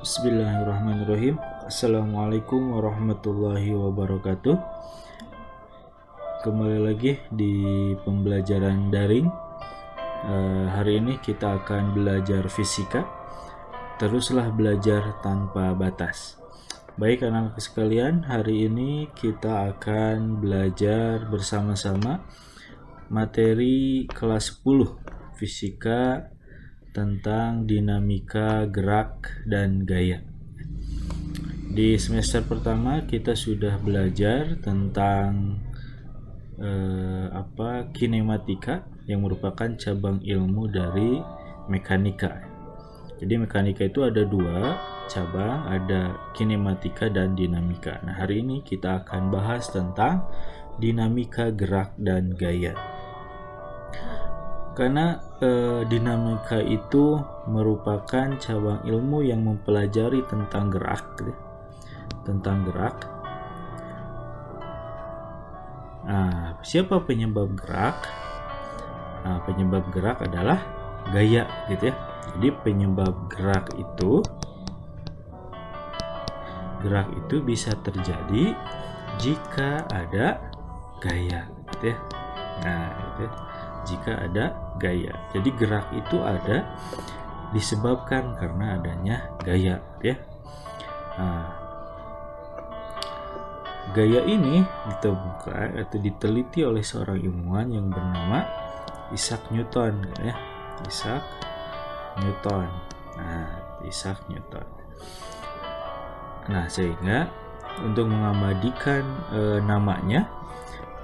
Bismillahirrahmanirrahim. Assalamualaikum warahmatullahi wabarakatuh. Kembali lagi di pembelajaran daring. Hari ini kita akan belajar fisika. Teruslah belajar tanpa batas. Baik anak-anak sekalian, hari ini kita akan belajar bersama-sama materi kelas 10 fisika tentang dinamika gerak dan gaya. Di semester pertama kita sudah belajar tentang kinematika yang merupakan cabang ilmu dari mekanika. Jadi mekanika itu ada dua cabang, ada kinematika dan dinamika. Nah, hari ini kita akan bahas tentang dinamika gerak dan gaya. Karena dinamika itu merupakan cabang ilmu yang mempelajari tentang gerak, tentang gerak. Nah, siapa penyebab gerak? Nah, penyebab gerak adalah gaya, gitu ya. Jadi penyebab gerak itu bisa terjadi jika ada gaya, gitu ya. Nah, gitu ya. Jika ada gaya. Jadi gerak itu ada disebabkan karena adanya gaya, ya. Nah, gaya ini ditemukan atau diteliti oleh seorang ilmuwan yang bernama Isaac Newton, ya. Isaac Newton. Nah, sehingga untuk mengabadikan namanya,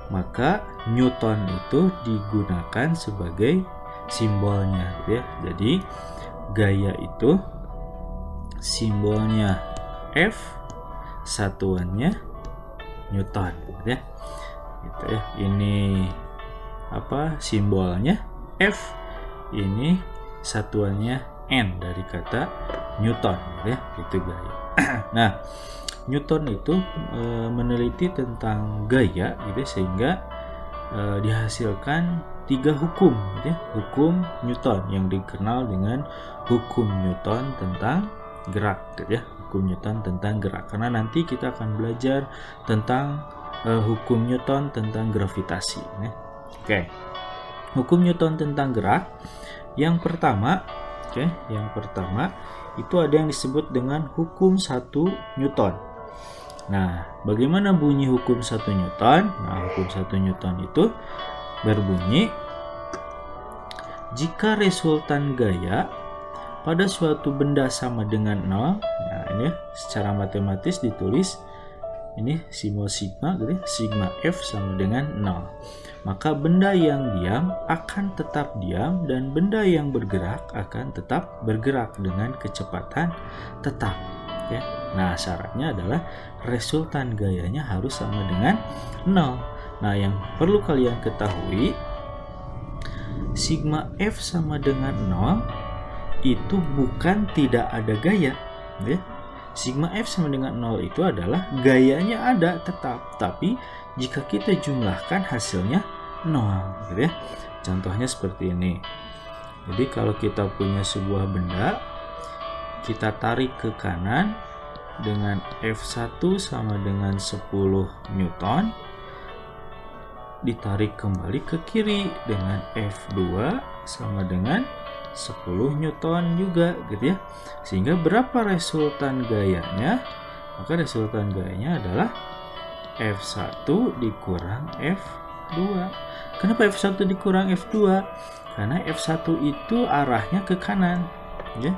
maka Newton itu digunakan sebagai simbolnya, ya. Jadi gaya itu simbolnya F, satuannya Newton, ya. Gitu ya. Ini simbolnya F, ini satuannya N dari kata Newton, ya. Itu gaya. Nah, Newton itu meneliti tentang gaya, gitu, sehingga dihasilkan 3 hukum, gitu ya. Hukum Newton yang dikenal dengan hukum Newton tentang gerak, gitu ya. Hukum Newton tentang gerak. Karena nanti kita akan belajar tentang hukum Newton tentang gravitasi, ya. Oke. Hukum Newton tentang gerak yang pertama, yang pertama itu ada yang disebut dengan hukum 1 Newton. Nah, bagaimana bunyi hukum 1 Newton? Nah, hukum 1 Newton itu berbunyi, jika resultan gaya pada suatu benda sama dengan 0, nah ini secara matematis ditulis, ini simbol sigma, gitu, sigma F sama dengan 0. Maka benda yang diam akan tetap diam dan benda yang bergerak akan tetap bergerak dengan kecepatan tetap, ya. Nah, syaratnya adalah resultan gayanya harus sama dengan 0. Nah, yang perlu kalian ketahui, sigma F sama dengan 0 itu bukan tidak ada gaya, ya. Sigma F sama dengan 0 itu adalah gayanya ada tetap, tapi jika kita jumlahkan hasilnya 0, gitu ya. Contohnya seperti ini. Jadi kalau kita punya sebuah benda, kita tarik ke kanan dengan F1 sama dengan 10 Newton, ditarik kembali ke kiri dengan F2 sama dengan 10 Newton juga, gitu ya. Sehingga berapa resultan gayanya? Maka resultan gayanya adalah F1 dikurang F2. Kenapa F1 dikurang F2? Karena F1 itu arahnya ke kanan, ya.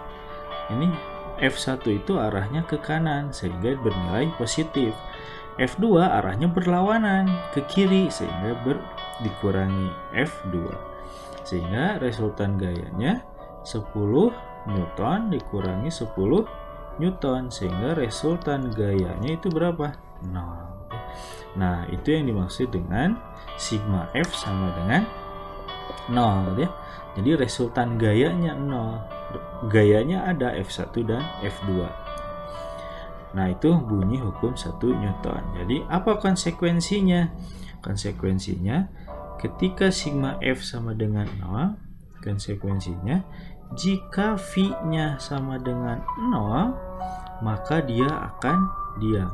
Ini F1 itu arahnya ke kanan sehingga bernilai positif. F2 arahnya berlawanan ke kiri sehingga dikurangi F2. Sehingga resultan gayanya 10 Newton dikurangi 10 Newton sehingga resultan gayanya itu berapa? 0. Nah, itu yang dimaksud dengan sigma F sama dengan 0, ya. Jadi resultan gayanya 0. Gayanya ada F1 dan F2. Nah, itu bunyi hukum 1 Newton. Jadi apa konsekuensinya? Konsekuensinya ketika sigma F sama dengan 0, konsekuensinya jika V-nya sama dengan 0, maka dia akan diam.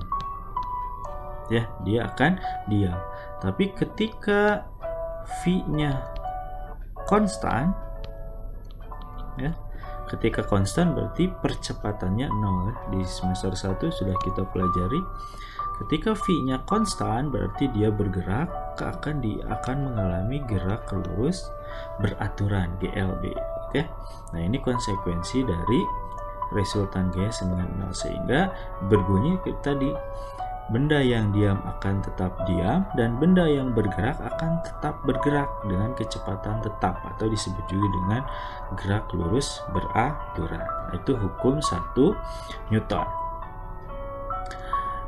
Ya, dia akan diam. Tapi ketika V-nya konstan, ya, ketika konstan berarti percepatannya 0. Di semester 1 sudah kita pelajari. Ketika V-nya konstan berarti dia bergerak, akan mengalami gerak lurus beraturan GLB. Ya. Nah, ini konsekuensi dari resultan gaya sama dengan 0, sehingga berbunyi tadi benda yang diam akan tetap diam dan benda yang bergerak akan tetap bergerak dengan kecepatan tetap, atau disebut juga dengan gerak lurus beraturan. Nah, itu hukum 1 Newton.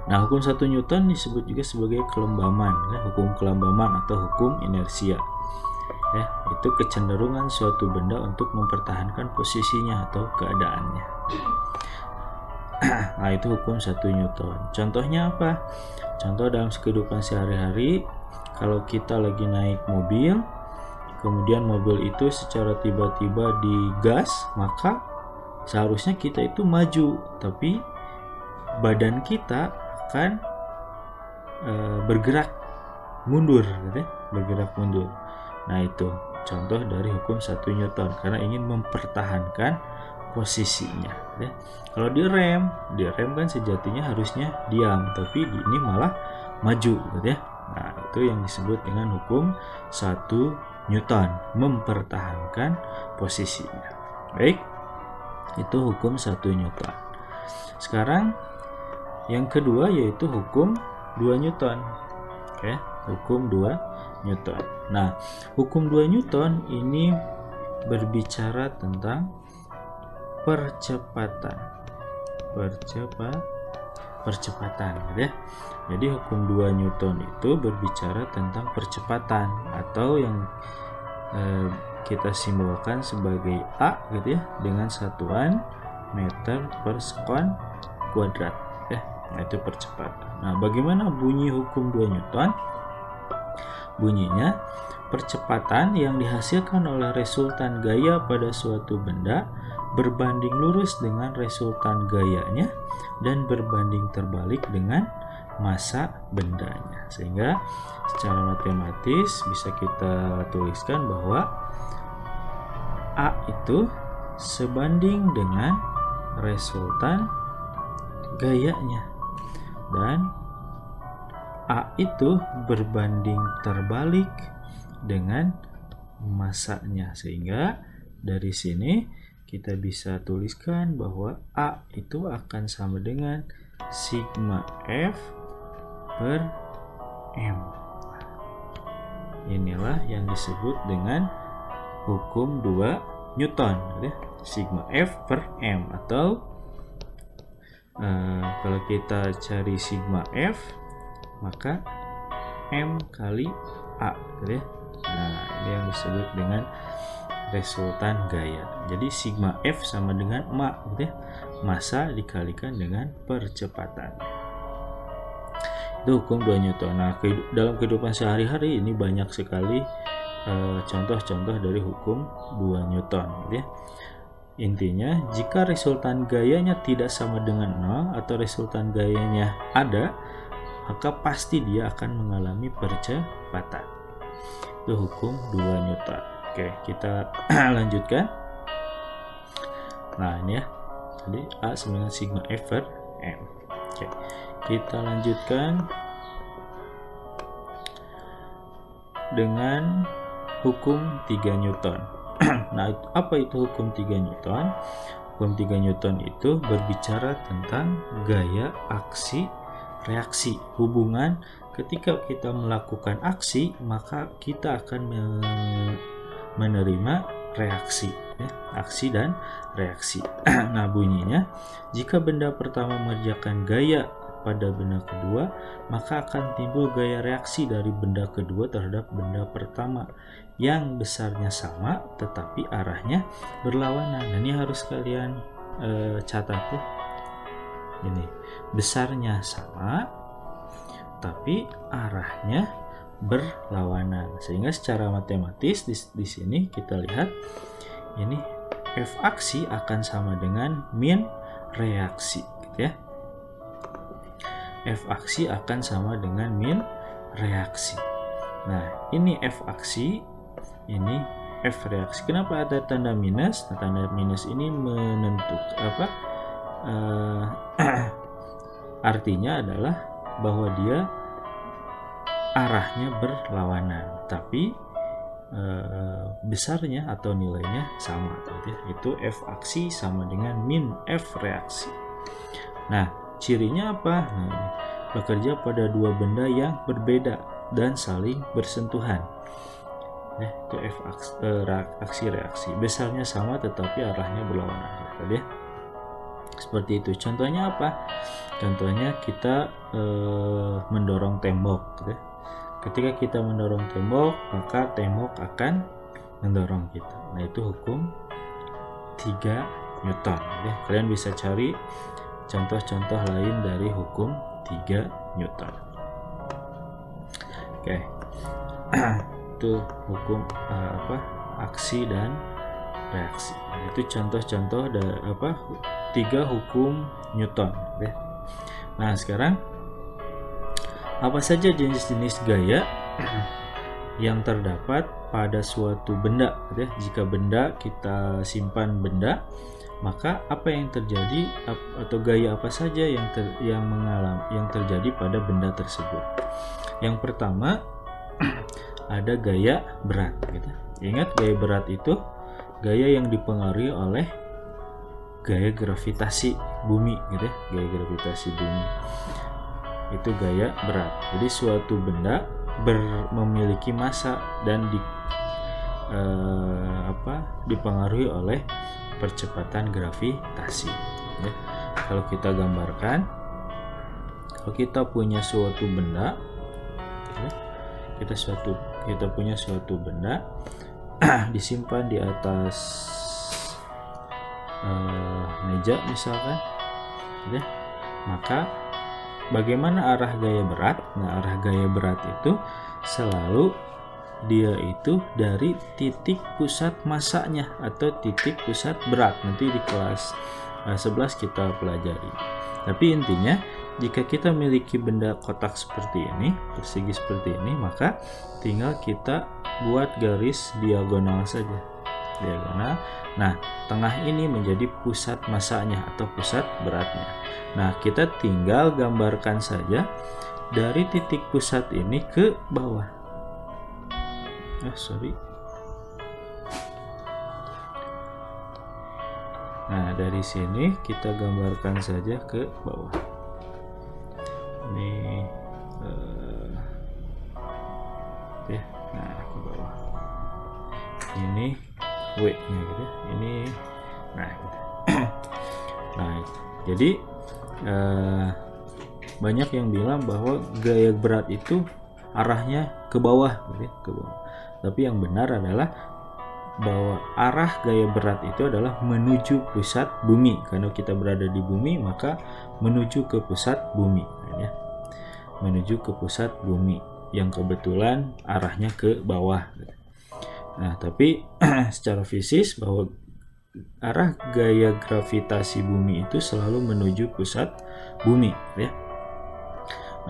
Nah, hukum 1 Newton disebut juga sebagai kelembaman, ya, hukum kelembaman atau hukum inersia. Ya, itu kecenderungan suatu benda untuk mempertahankan posisinya atau keadaannya. Nah, itu hukum 1 Newton. Contohnya apa? Contoh dalam kehidupan sehari-hari, kalau kita lagi naik mobil, kemudian mobil itu secara tiba-tiba digas, maka seharusnya kita itu maju, tapi badan kita akan bergerak mundur, gitu ya, bergerak mundur. Nah, itu contoh dari hukum 1 Newton karena ingin mempertahankan posisinya, ya. Kalau di rem kan sejatinya harusnya diam, tapi ini malah maju, gitu ya. Nah, itu yang disebut dengan hukum 1 Newton, mempertahankan posisinya. Baik, itu hukum 1 Newton. Sekarang yang kedua yaitu hukum 2 Newton. Oke, hukum 2 Newton. Nah, hukum 2 Newton ini berbicara tentang percepatan, gitu ya. Jadi hukum 2 Newton itu berbicara tentang percepatan, atau yang kita simbolkan sebagai A, gitu ya, dengan satuan meter per sekon kuadrat, ya. Nah, itu percepatan. Nah, bagaimana bunyi hukum 2 Newton? Bunyinya, percepatan yang dihasilkan oleh resultan gaya pada suatu benda berbanding lurus dengan resultan gayanya dan berbanding terbalik dengan massa bendanya. Sehingga secara matematis bisa kita tuliskan bahwa A itu sebanding dengan resultan gayanya dan A itu berbanding terbalik dengan massanya. Sehingga dari sini kita bisa tuliskan bahwa A itu akan sama dengan sigma F per M. Inilah yang disebut dengan hukum 2 Newton, ya. Sigma F per M, atau kalau kita cari sigma F, maka M kali A, gitu ya. Nah, ini yang disebut dengan resultan gaya. Jadi sigma F sama dengan ma, gitu ya, massa dikalikan dengan percepatan. Itu hukum 2 Newton. Nah, dalam kehidupan sehari-hari ini banyak sekali contoh-contoh dari hukum 2 Newton, gitu ya. Intinya, jika resultan gayanya tidak sama dengan 0 atau resultan gayanya ada, maka pasti dia akan mengalami percepatan. Itu hukum 2 Newton. Oke, kita lanjutkan. Nah, ini ya. Jadi A sama dengan sigma F per M. Oke, kita lanjutkan dengan hukum 3 Newton. Nah, apa itu hukum 3 Newton? Hukum 3 Newton itu berbicara tentang gaya aksi reaksi. Hubungan ketika kita melakukan aksi, maka kita akan menerima reaksi, ya, aksi dan reaksi. Nah, bunyinya, jika benda pertama mengerjakan gaya pada benda kedua, maka akan timbul gaya reaksi dari benda kedua terhadap benda pertama yang besarnya sama tetapi arahnya berlawanan. Nah, ini harus kalian catat, ya. Ini besarnya sama tapi arahnya berlawanan, sehingga secara matematis di sini kita lihat ini F aksi akan sama dengan min reaksi, gitu ya. F aksi akan sama dengan min reaksi. Nah, ini F aksi, ini F reaksi. Kenapa ada tanda minus? Nah, tanda minus ini menentukan artinya adalah bahwa dia arahnya berlawanan, tapi besarnya atau nilainya sama, gitu ya. Itu F aksi sama dengan min F reaksi. Nah, cirinya apa? Nah, ini bekerja pada dua benda yang berbeda dan saling bersentuhan. Nah, itu F aksi reaksi. Besarnya sama tetapi arahnya berlawanan, ya. Seperti itu. Contohnya apa? Contohnya kita mendorong tembok, gitu ya. Ketika kita mendorong tembok, maka tembok akan mendorong kita. Nah, itu hukum 3 Newton. Ya. Kalian bisa cari contoh-contoh lain dari hukum 3 Newton. Oke. Itu hukum aksi dan reaksi. Itu contoh-contoh dari 3 hukum Newton. Ya. Nah, sekarang apa saja jenis-jenis gaya yang terdapat pada suatu benda, gitu ya? Jika benda kita simpan benda, maka apa yang terjadi atau gaya apa saja yang terjadi pada benda tersebut? Yang pertama ada gaya berat, gitu. Ingat, gaya berat itu gaya yang dipengaruhi oleh gaya gravitasi bumi, gitu ya. Gaya gravitasi bumi itu gaya berat. Jadi suatu benda memiliki massa dan dipengaruhi oleh percepatan gravitasi. Ya. Kalau kita gambarkan, kalau kita punya suatu benda, ya, kita punya suatu benda disimpan di atas meja misalkan, ya, maka bagaimana arah gaya berat? Nah, arah gaya berat itu selalu dia itu dari titik pusat massanya atau titik pusat berat. Nanti di kelas 11 kita pelajari. Tapi intinya, jika kita memiliki benda kotak seperti ini, persegi seperti ini, maka tinggal kita buat garis diagonal saja. Diagonal. Nah, tengah ini menjadi pusat massanya atau pusat beratnya. Nah, kita tinggal gambarkan saja dari titik pusat ini ke bawah. Nah, dari sini kita gambarkan saja ke bawah. Ini nah, ke bawah. Ini W-nya, gitu. Ini gitu. Nah, jadi banyak yang bilang bahwa gaya berat itu arahnya ke bawah, gitu, ke bawah. Tapi yang benar adalah bahwa arah gaya berat itu adalah menuju pusat bumi. Karena kita berada di bumi, maka menuju ke pusat bumi, ya. Menuju ke pusat bumi yang kebetulan arahnya ke bawah. Nah, tapi secara fisis bahwa arah gaya gravitasi bumi itu selalu menuju pusat bumi, ya.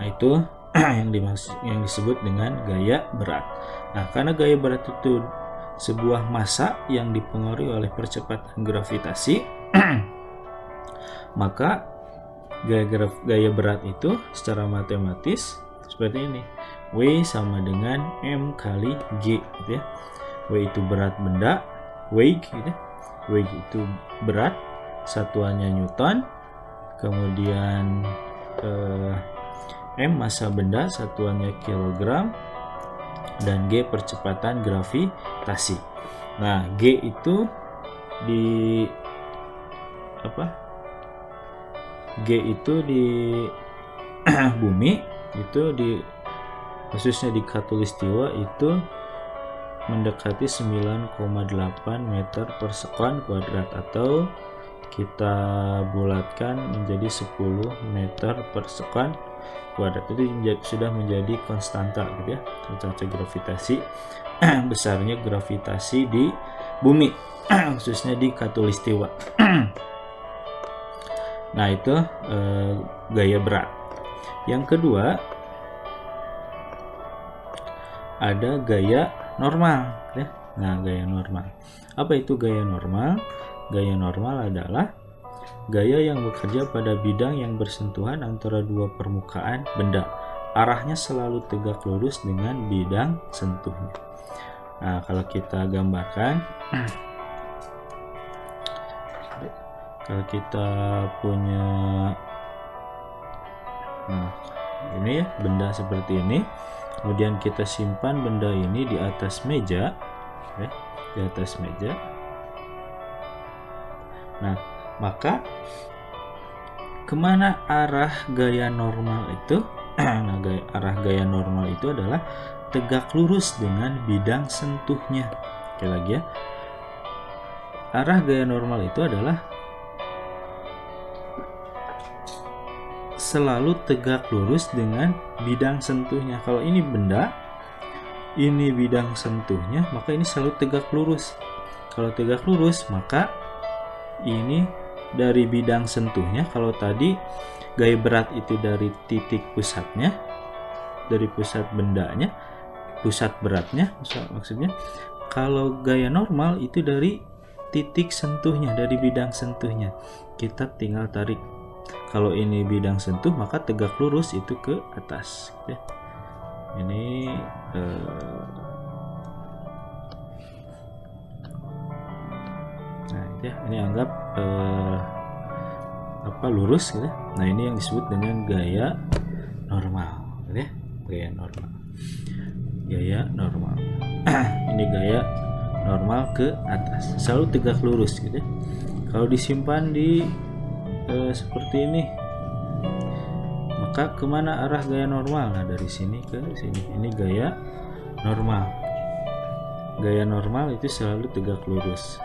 Nah, itu yang disebut dengan gaya berat. Nah, karena gaya berat itu sebuah massa yang dipengaruhi oleh percepatan gravitasi, maka gaya berat itu secara matematis seperti ini. W sama dengan M kali G, gitu ya. W itu berat benda, weight, gitu. Weight itu berat, satuannya Newton. Kemudian M massa benda, satuannya kilogram, dan G percepatan gravitasi. Nah, G itu di G itu di bumi itu khususnya di Khatulistiwa itu mendekati 9,8 meter per sekon kuadrat, atau kita bulatkan menjadi 10 meter per sekon kuadrat. Itu sudah menjadi konstanta gitu ya, konstanta gravitasi besarnya gravitasi di bumi khususnya di Khatulistiwa. Nah itu gaya berat. Yang kedua ada gaya normal ya. Nah gaya normal, apa itu gaya normal? Gaya normal adalah gaya yang bekerja pada bidang yang bersentuhan antara dua permukaan benda. Arahnya selalu tegak lurus dengan bidang sentuhnya. Nah kalau kita gambarkan, kalau kita punya ini ya, benda seperti ini, kemudian kita simpan benda ini di atas meja ya, di atas meja. Nah maka kemana arah gaya normal itu? Nah arah gaya normal itu adalah tegak lurus dengan bidang sentuhnya. Sekali lagi ya, arah gaya normal itu adalah selalu tegak lurus dengan bidang sentuhnya. Kalau ini benda, ini bidang sentuhnya, maka ini selalu tegak lurus. Kalau tegak lurus, maka ini dari bidang sentuhnya. Kalau tadi gaya berat itu dari titik pusatnya, dari pusat bendanya, pusat beratnya maksudnya. Kalau gaya normal itu dari titik sentuhnya, dari bidang sentuhnya. Kita tinggal tarik. Kalau ini bidang sentuh, maka tegak lurus itu ke atas ya. Ini nah ya, ini anggap lurus gitu. Nah ini yang disebut dengan gaya normal gitu ya. Gaya normal, gaya normal. Ini gaya normal ke atas, selalu tegak lurus gitu ya. Kalau disimpan di seperti ini, maka kemana arah gaya normal? Nah dari sini ke sini, ini gaya normal. Gaya normal itu selalu tegak lurus.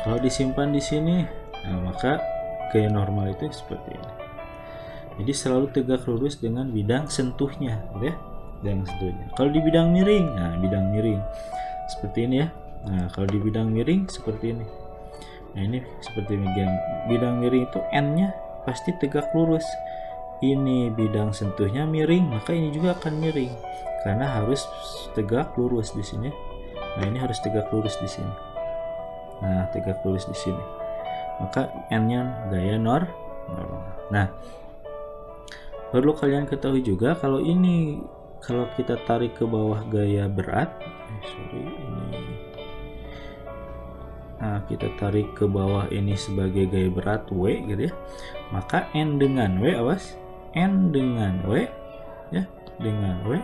Kalau disimpan di sini, nah maka gaya normal itu seperti ini. Jadi selalu tegak lurus dengan bidang sentuhnya, ya, bidang sentuhnya. Kalau di bidang miring, nah bidang miring seperti ini ya. Nah kalau di bidang miring seperti ini. Nah ini seperti bidang miring itu N-nya pasti tegak lurus. Ini bidang sentuhnya miring, maka ini juga akan miring karena harus tegak lurus di sini. Nah ini harus tegak lurus di sini. Nah tegak lurus di sini. Maka N-nya gaya normal. Nah perlu kalian ketahui juga kalau ini, kalau kita tarik ke bawah gaya berat, nah kita tarik ke bawah ini sebagai gaya berat W gitu ya, maka N dengan W, awas, N dengan W ya, dengan W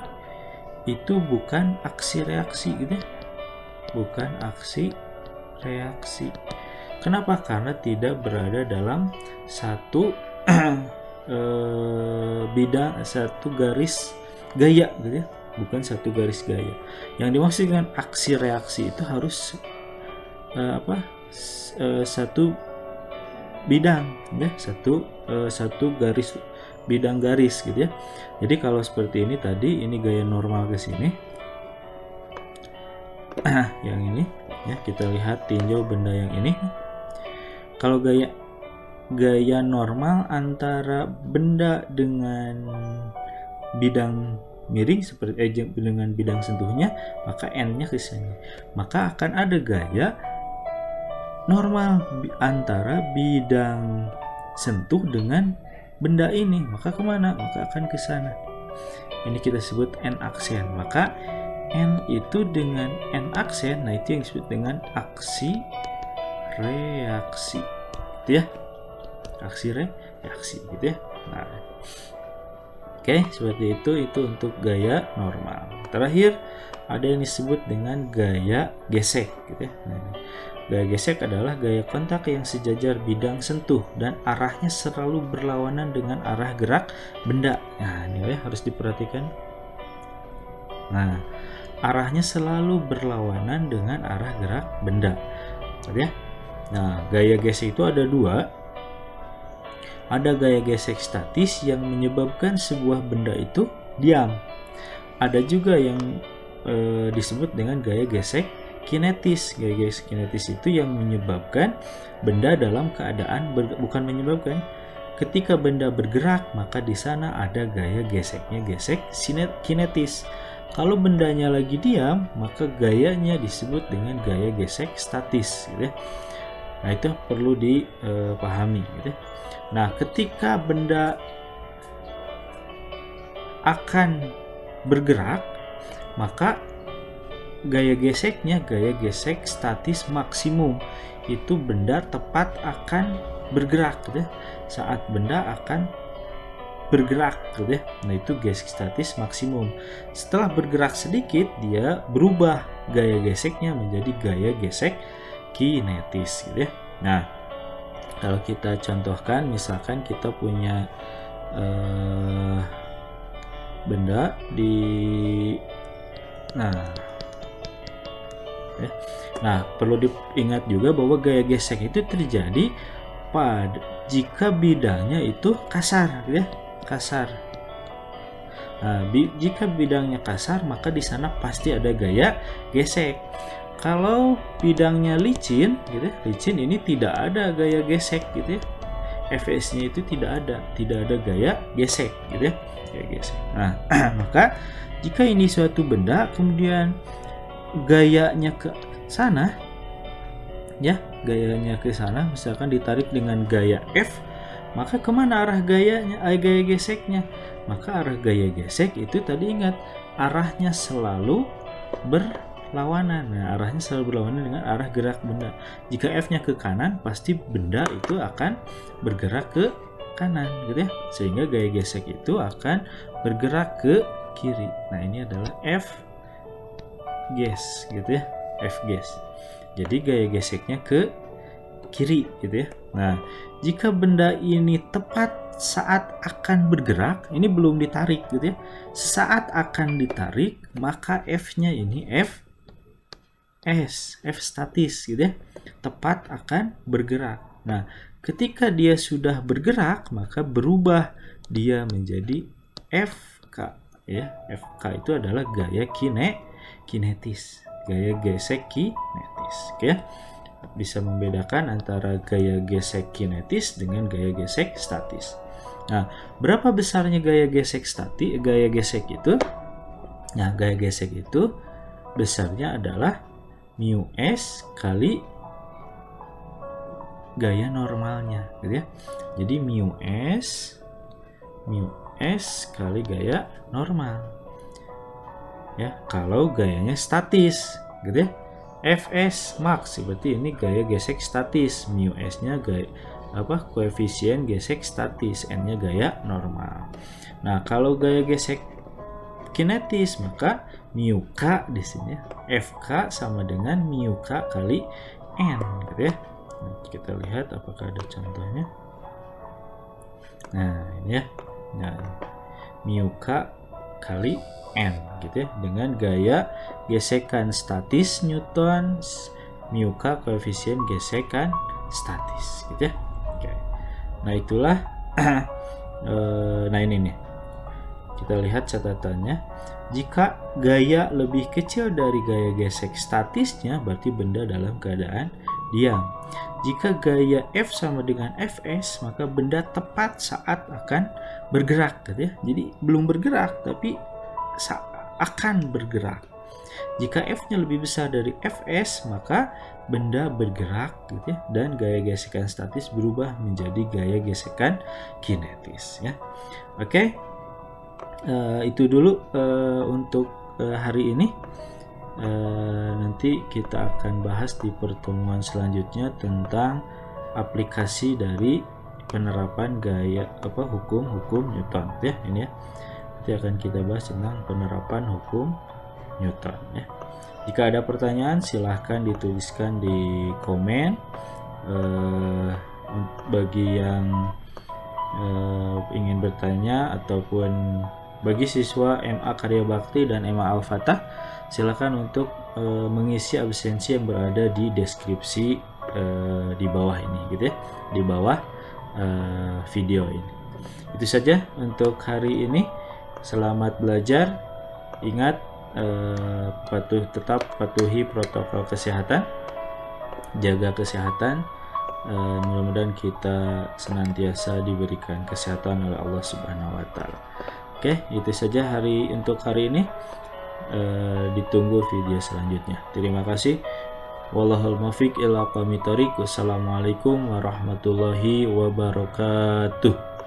itu bukan aksi reaksi gitu ya, bukan aksi reaksi. Kenapa? Karena tidak berada dalam satu bidang, satu garis gaya gitu ya, bukan satu garis gaya. Yang dimaksud dengan aksi reaksi itu harus satu bidang ya, satu garis, bidang garis gitu ya. Jadi kalau seperti ini tadi, ini gaya normal ke sini. Yang ini ya, kita lihat tinjau benda yang ini. Kalau gaya normal antara benda dengan bidang miring seperti dengan bidang sentuhnya, maka N-nya ke sini. Maka akan ada gaya normal antara bidang sentuh dengan benda ini, maka kemana? Maka akan ke sana. Ini kita sebut N aksen. Maka N itu dengan N aksen, nah itu yang disebut dengan aksi reaksi, gitu ya. Aksi reaksi, gitu ya. Nah, oke, seperti itu untuk gaya normal. Terakhir ada yang disebut dengan gaya gesek, gitu ya. Nah, gaya gesek adalah gaya kontak yang sejajar bidang sentuh dan arahnya selalu berlawanan dengan arah gerak benda. Nah, ini ya harus diperhatikan. Nah, arahnya selalu berlawanan dengan arah gerak benda. Ya. Nah, gaya gesek itu ada dua. Ada gaya gesek statis yang menyebabkan sebuah benda itu diam. Ada juga yang disebut dengan gaya gesek kinetis. Gaya gesek kinetis itu yang menyebabkan benda dalam keadaan bukan menyebabkan. Ketika benda bergerak, maka di sana ada gaya geseknya gesek kinetis. Kalau bendanya lagi diam, maka gayanya disebut dengan gaya gesek statis, gitu ya. Nah, itu perlu dipahami, gitu ya. Nah, ketika benda akan bergerak, maka gaya geseknya gaya gesek statis maksimum. Itu benda tepat akan bergerak, gitu ya. Saat benda akan bergerak, gitu ya. Nah, itu gesek statis maksimum. Setelah bergerak sedikit, dia berubah gaya geseknya menjadi gaya gesek kinetis, gitu ya. Nah, kalau kita contohkan, misalkan kita punya benda di nah, perlu diingat juga bahwa gaya gesek itu terjadi jika bidangnya itu kasar, gitu ya, kasar. Nah, jika bidangnya kasar, maka di sana pasti ada gaya gesek. Kalau bidangnya licin, gitu ya, licin ini tidak ada gaya gesek, gitu ya. Fs-nya itu tidak ada gaya gesek, gitu ya. Gaya gesek. Nah, maka jika ini suatu benda kemudian gayanya ke sana, ya, gayanya ke sana, misalkan ditarik dengan gaya F, maka kemana arah gayanya, gaya geseknya? Maka arah gaya gesek itu tadi ingat arahnya selalu berlawanan. Nah, arahnya selalu berlawanan dengan arah gerak benda. Jika F-nya ke kanan, pasti benda itu akan bergerak ke kanan, gitu ya. Sehingga gaya gesek itu akan bergerak ke kiri. Nah, ini adalah F ges, gitu ya. F ges. Jadi gaya geseknya ke kiri, gitu ya. Nah, jika benda ini tepat saat akan bergerak, ini belum ditarik, gitu ya. Saat akan ditarik, maka F-nya ini F statis, gitu ya. Tepat akan bergerak. Nah, ketika dia sudah bergerak, maka berubah dia menjadi FK, ya. FK itu adalah gaya kinetis, gaya gesek kinetis, oke. Bisa membedakan antara gaya gesek kinetis dengan gaya gesek statis. Nah, berapa besarnya gaya gesek itu? Nah, gaya gesek itu besarnya adalah mu s kali gaya normalnya, gitu ya. Jadi mu s kali gaya normal, ya, kalau gayanya statis, gitu ya. Fs max berarti ini gaya gesek statis, mu s-nya gaya koefisien gesek statis, n-nya gaya normal. Nah, kalau gaya gesek kinetis, maka mu k di sini, Fk sama dengan mu k kali n, gitu ya. Nah, kita lihat apakah ada contohnya. Nah, ini ya. Nah, mu k kali n, gitu ya, dengan gaya gesekan statis Newton, mu k koefisien gesekan statis, gitu ya. Oke. Nah, itulah nah, ini nih. Kita lihat catatannya. Jika gaya lebih kecil dari gaya gesek statisnya, berarti benda dalam keadaan diam. Jika gaya F sama dengan Fs, maka benda tepat saat akan bergerak, gitu ya. Jadi belum bergerak tapi akan bergerak. Jika F-nya lebih besar dari Fs, maka benda bergerak, gitu ya, dan gaya gesekan statis berubah menjadi gaya gesekan kinetis, ya. Oke. Itu dulu untuk hari ini. Nanti kita akan bahas di pertemuan selanjutnya tentang aplikasi dari penerapan hukum Newton, ya. Ini ya. Nanti akan kita bahas tentang penerapan hukum Newton, ya. Jika ada pertanyaan, silahkan dituliskan di komen. Bagi yang ingin bertanya ataupun bagi siswa MA Karya Bakti dan MA Al-Fatah, silakan untuk mengisi absensi yang berada di deskripsi di bawah ini, gitu ya. Di bawah video ini. Itu saja untuk hari ini. Selamat belajar. Ingat, tetap patuhi protokol kesehatan, jaga kesehatan. Mudah-mudahan kita senantiasa diberikan kesehatan oleh Allah Subhanahu wa Ta'ala. Oke, itu saja untuk hari ini. Ditunggu video selanjutnya. Terima kasih. Wallahul muwaffiq ila aqwamit thoriq. Wassalamualaikum warahmatullahi wabarakatuh.